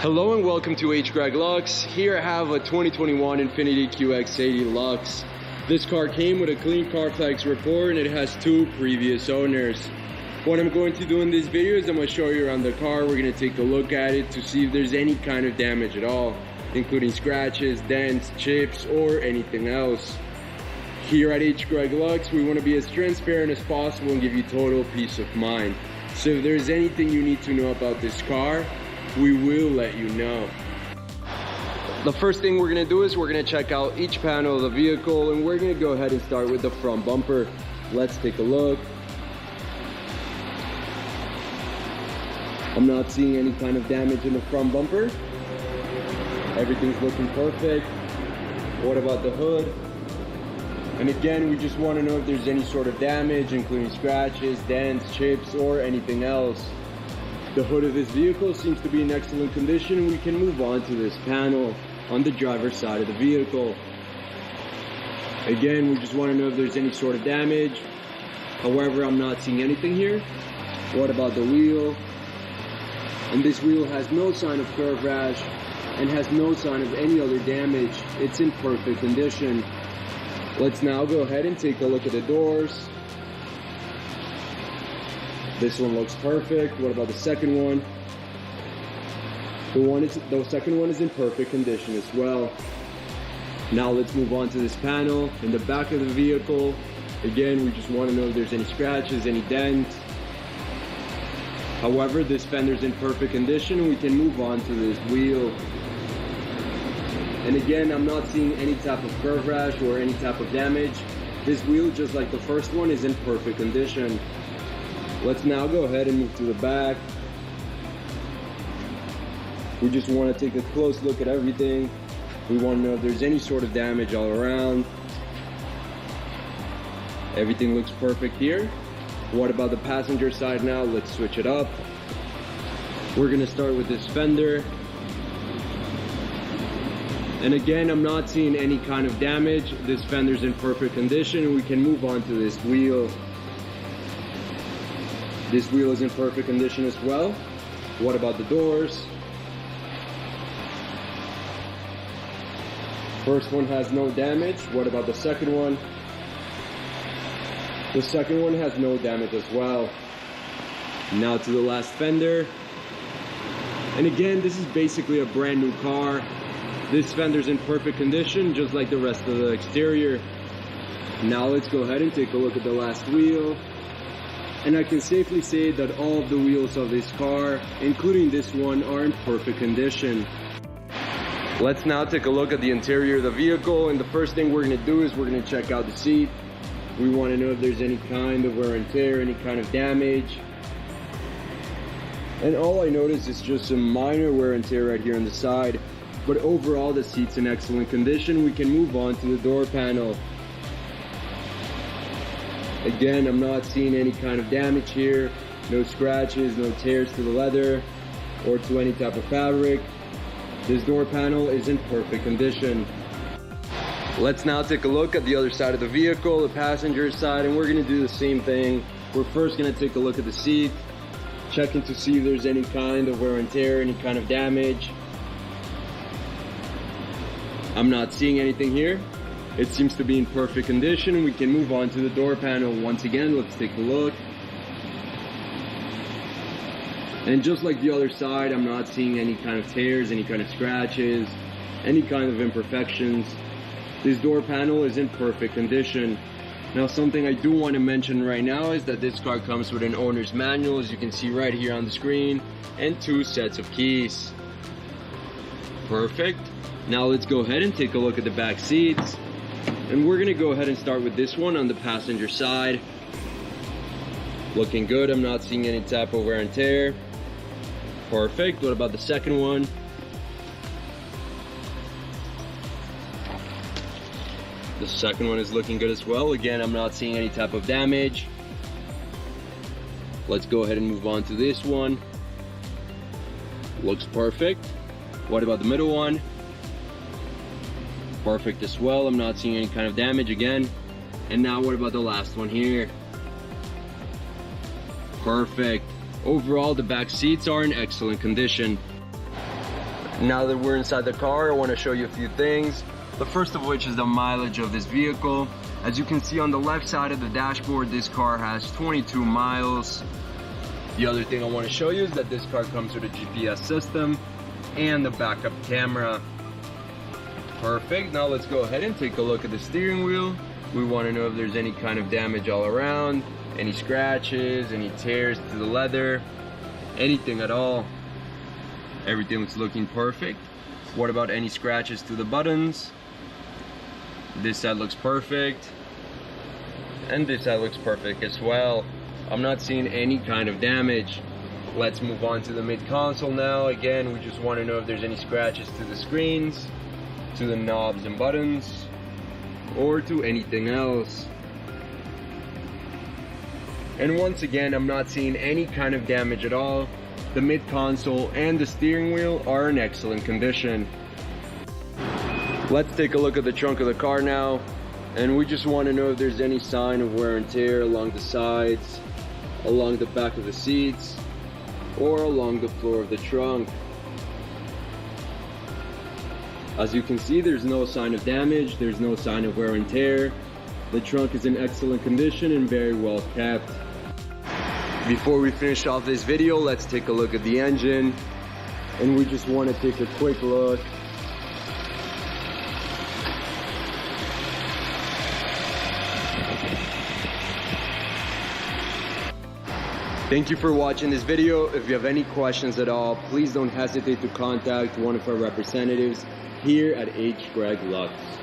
Hello and welcome to Greg Luxe. Here I have a 2021 Infiniti QX80 Luxe. This car came with a clean Carfax report and it has 2 previous owners. What I'm going to do in this video is I'm going to show you around the car. We're going to take a look at it to see if there's any kind of damage at all, including scratches, dents, chips, or anything else. Here at Greg Luxe, we want to be as transparent as possible and give you total peace of mind. So if there's anything you need to know about this car, we will let you know. The first thing we're going to do is we're going to check out each panel of the vehicle, and we're going to go ahead and start with the front bumper. Let's take a look. I'm not seeing any kind of damage in the front bumper. Everything's looking perfect. What about the hood? And again, we just want to know if there's any sort of damage, including scratches, dents, chips, or anything else. The hood of this vehicle seems to be in excellent condition. We can move on to this panel on the driver's side of the vehicle. Again, we just want to know if there's any sort of damage. However, I'm not seeing anything here. What about the wheel? And this wheel has no sign of curve rash and has no sign of any other damage. It's in perfect condition. Let's now go ahead and take a look at the doors. This one looks perfect. What about the second one? The second one is in perfect condition as well. Now let's move on to this panel in the back of the vehicle. Again, we just want to know if there's any scratches, any dents. However, this fender's in perfect condition. We can move on to this wheel. And again, I'm not seeing any type of curve rash or any type of damage. This wheel, just like the first one, is in perfect condition. Let's now go ahead and move to the back. We just want to take a close look at everything. We want to know if there's any sort of damage all around. Everything looks perfect here. What about the passenger side now? Let's switch it up. We're going to start with this fender. And again, I'm not seeing any kind of damage. This fender's in perfect condition, and we can move on to this wheel. This wheel is in perfect condition as well. What about the doors? First one has no damage. What about the second one? The second one has no damage as well. Now to the last fender. And again, this is basically a brand new car. This fender's in perfect condition, just like the rest of the exterior. Now let's go ahead and take a look at the last wheel. And I can safely say that all of the wheels of this car, including this one, are in perfect condition. Let's now take a look at the interior of the vehicle, and the first thing we're going to do is we're going to check out the seat. We want to know if there's any kind of wear and tear, any kind of damage. And all I noticed is just some minor wear and tear right here on the side. But overall, the seat's in excellent condition. We can move on to the door panel. Again, I'm not seeing any kind of damage here. No scratches, no tears to the leather or to any type of fabric. This door panel is in perfect condition. Let's now take a look at the other side of the vehicle, the passenger side, and we're going to do the same thing. We're first going to take a look at the seat, checking to see if there's any kind of wear and tear, any kind of damage. I'm not seeing anything here. It seems to be in perfect condition. We can move on to the door panel. Once again, let's take a look. And just like the other side, I'm not seeing any kind of tears, any kind of scratches, any kind of imperfections. This door panel is in perfect condition. Now, something I do want to mention right now is that this car comes with an owner's manual, as you can see right here on the screen, and 2 sets of keys. Perfect. Now let's go ahead and take a look at the back seats. And we're going to go ahead and start with this one on the passenger side. Looking good. I'm not seeing any type of wear and tear. Perfect. What about the second one? The second one is looking good as well. Again, I'm not seeing any type of damage. Let's go ahead and move on to this one. Looks perfect. What about the middle one? Perfect as well. I'm not seeing any kind of damage again. And now what about the last one here? Perfect. Overall, the back seats are in excellent condition. Now that we're inside the car, I want to show you a few things. The first of which is the mileage of this vehicle. As you can see on the left side of the dashboard, this car has 22 miles. The other thing I want to show you is that this car comes with a GPS system and the backup camera. Perfect. Now let's go ahead and take a look at the steering wheel. We want to know if there's any kind of damage all around, any scratches, any tears to the leather, anything at all. Everything looks looking perfect. What about any scratches to the buttons? This side looks perfect, and this side looks perfect as well. I'm not seeing any kind of damage. Let's move on to the mid console now. Again, we just want to know if there's any scratches to the screens, to the knobs and buttons, or to anything else. And once again, I'm not seeing any kind of damage at all. The mid console and the steering wheel are in excellent condition. Let's take a look at the trunk of the car now, and we just want to know if there's any sign of wear and tear along the sides, along the back of the seats, or along the floor of the trunk. As you can see, there's no sign of damage, there's no sign of wear and tear. The trunk is in excellent condition and very well kept. Before we finish off this video, let's take a look at the engine, and we just want to take a quick look. Thank you for watching this video. If you have any questions at all, please don't hesitate to contact one of our representatives here at H. Greg Luxe.